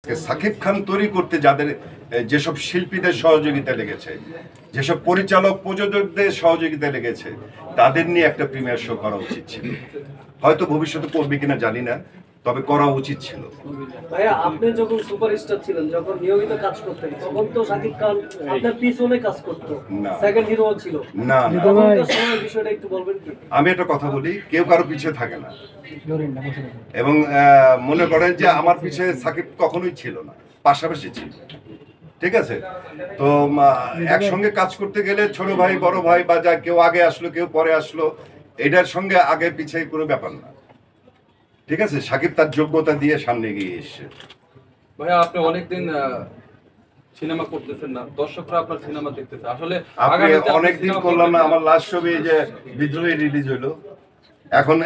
সাকিব খান তৈরি করতে যাদের যেসব শিল্পীদের সহযোগিতা লেগেছে, যেসব পরিচালক প্রযোজকদের সহযোগিতা লেগেছে, তাদের নিয়ে একটা প্রিমিয়ার শো করা উচিত ছিল। হয়তো ভবিষ্যতে করবে কিনা জানি না, তবে করা উচিত ছিল। ভাইয়া, আপনি যখন সুপারস্টার ছিলেন, যখন নিয়মিত কাজ করতেন, তখন তো সাকিব খান আপনার পিছনে কাজ করতো, সেকেন্ড হিরো ছিল না। বিষয়টা একটু বলবেন কি? আমি একটা কথা বলি, কেউ কারো পিছিয়ে থাকে না, এবং মনে করেন যে আমার পিছিয়ে সাকিব কখনোই ছিল না, পাশাপাশি ছিল। ঠিক আছে, তো একসঙ্গে কাজ করতে গেলে ছোট ভাই বড় ভাই বা যা কেউ আগে আসলো কেউ পরে আসলো, এটার সঙ্গে আগে পিছিয়ে কোনো ব্যাপার না। ঠিক আছে, সাকিব তার যোগ্যতা দিয়ে সামনে এগিয়ে এসছে। ভাইয়া, আপনি অনেকদিন সিনেমা করতেছেন না, দর্শকরা আপনার সিনেমা দেখতেছে। আসলে আপনি অনেকদিন করলাম না, আমার লাস্ট ছবি যে বিদ্রোহী রিলিজ হলো, এখন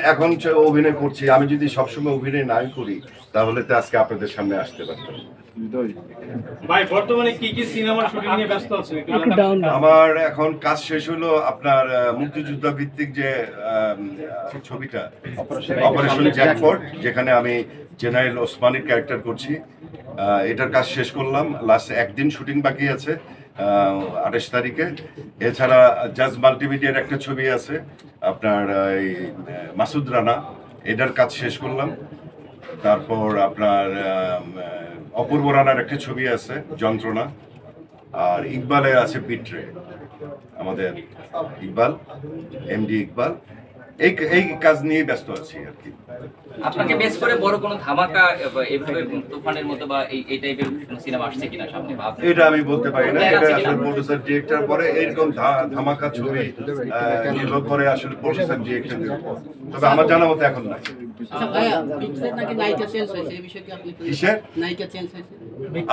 অভিনয় করছি। আমি যদি সবসময় অভিনয় নাই করি তাহলে তো আজকে আপনাদের সামনে আসতে পারতাম। ভাই, বর্তমানে কি কি সিনেমার শুটিং নিয়ে ব্যস্ত আছেন? আমার এখন কাজ শেষ হলো আপনার মুক্তিযুদ্ধ ভিত্তিক যে ছবিটা অপারেশন জ্যাকপট, যেখানে আমি জেনারেল ওসমানীর ক্যারেক্টার করছি, এটার কাজ শেষ করলাম। লাস্ট একদিন শুটিং বাকি আছে, 28 তারিখে। এছাড়া জাজ মাল্টিমিডিয়ার একটা ছবি আছে আপনার এই মাসুদ রানা, এটার কাজ শেষ করলাম। তারপর আপনার অপূর্ব রানার একটা ছবি আছে যন্ত্রণা, আর ইকবালের আছে বিট্রে, আমাদের ইকবাল, এমডি ইকবাল। এই কাজ নিয়ে ব্যস্ত আছি আর কি। আপনাকে বেস করে বড় কোনো ধামাকা এভাবে তুফানের মতো বা এই টাইপের কোনো সিনেমা আসছে কিনা সামনে? এটা আমি বলতে পারি না, এটা আসলে প্রোডিউসার ডিরেক্টর পরে এরকম ধামাকা ছবি নির্ভর করে আসলে প্রোডিউসার ডিরেক্টরের উপর। তবে আমার জানা মতো এখন নাই।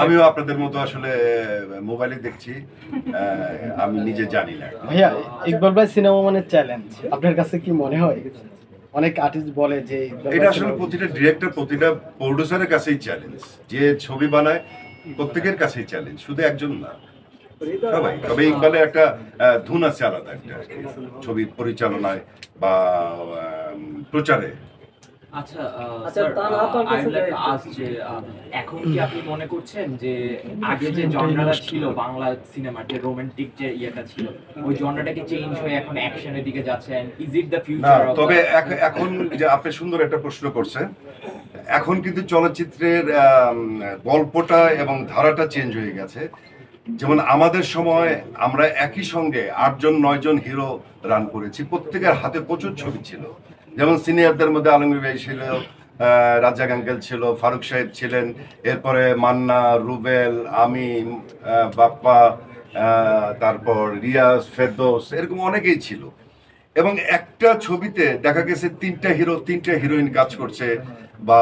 আমিও আপনাদের মতো আসলে মোবাইলে দেখছি, আমি নিজে জানি না। ভাইয়া, ইকবাল ভাই সিনেমা মানে চ্যালেঞ্জ, আপনার কাছে কি মনে হয়? অনেক আর্টিস্ট বলে যে এটা আসলে প্রতিটা ডিরেক্টর, প্রতিটা প্রোডিউসারের কাছেই চ্যালেঞ্জ। যে ছবি বানায় প্রত্যেকের কাছেই চ্যালেঞ্জ, শুধু একজন না, সবাই। তবে ইকবালের একটা ধুন আছে আলাদা, একটা ছবি পরিচালনায় বা প্রচারে। আচ্ছা, এখন কি আপনি মনে করছেন যে আগে যে জনরাটা ছিল বাংলা সিনেমার, যে রোমান্টিক যে ইয়েটা ছিল, ওই জনরাটাকে চেঞ্জ হয়ে এখন অ্যাকশনের দিকে যাচ্ছেন? Is it the future? তবে এখন যে আপনি সুন্দর একটা প্রশ্ন করছেন, এখন কিন্তু চলচ্চিত্রের গল্পটা এবং ধারাটা চেঞ্জ হয়ে গেছে। যেমন আমাদের সময় আমরা একই সঙ্গে 8-9 জন হিরো রান করেছি, প্রত্যেকের হাতে প্রচুর ছবি ছিল। যেমন সিনিয়রদের মধ্যে আলমগীর ভাই ছিল, রাজ্জাক আঙ্কেল ছিল, ফারুক সাহেব ছিলেন, এরপরে মান্না, রুবেল, আমি, বাপ্পা, তারপর রিয়াজ, ফেরদৌস, এরকম অনেকেই ছিল। এবং একটা ছবিতে দেখা গেছে 3টা হিরো 3টা হিরোইন কাজ করছে, বা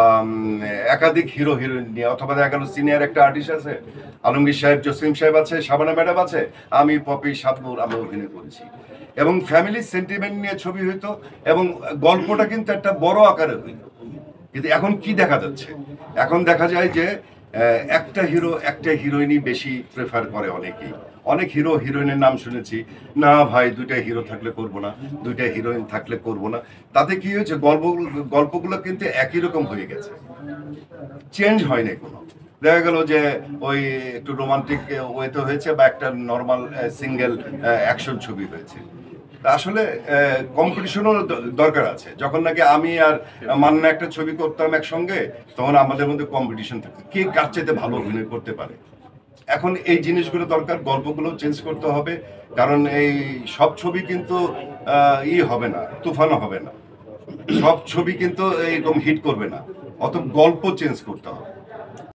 একাধিক হিরো হিরোইন নিয়ে, অথবা দেখা গেল সিনিয়র একটা আর্টিস্ট আছে, আলমগীর সাহেব, জসিম সাহেব আছে, শাবানা ম্যাডাম আছে, আমি পপি, শাবনূর, আমি অভিনয় করেছি। এবং ফ্যামিলি সেন্টিমেন্ট নিয়ে ছবি হইতো, এবং গল্পটা কিন্তু একটা বড় আকারে হইতো। কিন্তু এখন কি দেখা যাচ্ছে? এখন দেখা যায় যে একটা হিরো একটা হিরোইনই বেশি প্রেফার করে অনেকেই। অনেক হিরো হিরোইনের নাম শুনেছি, না ভাই 2টা হিরো থাকলে করব না, 2টা হিরোইন থাকলে করব না। তাতে কি হয়েছে, গল্পগুলো কিন্তু একই রকম হয়ে গেছে, চেঞ্জ হয়নি কোনো। দেখা গেল যে ওই একটু রোমান্টিক ওয়েতে হয়েছে, বা একটা নর্মাল সিঙ্গেল অ্যাকশন ছবি হয়েছে। আসলে কম্পিটিশনও দরকার আছে। যখন নাকি আমি আর মান্না একটা ছবি করতাম একসঙ্গে, তখন আমাদের মধ্যে কম্পিটিশন থাকে, কে কার চাইতে ভালো অভিনয় করতে পারে। এখন এই জিনিসগুলো দরকার, গল্পগুলো চেঞ্জ করতে হবে, কারণ এই সব ছবি কিন্তু হবে না, তুফানও হবে না, সব ছবি কিন্তু এইরকম হিট করবে না, অত গল্প চেঞ্জ করতে হবে।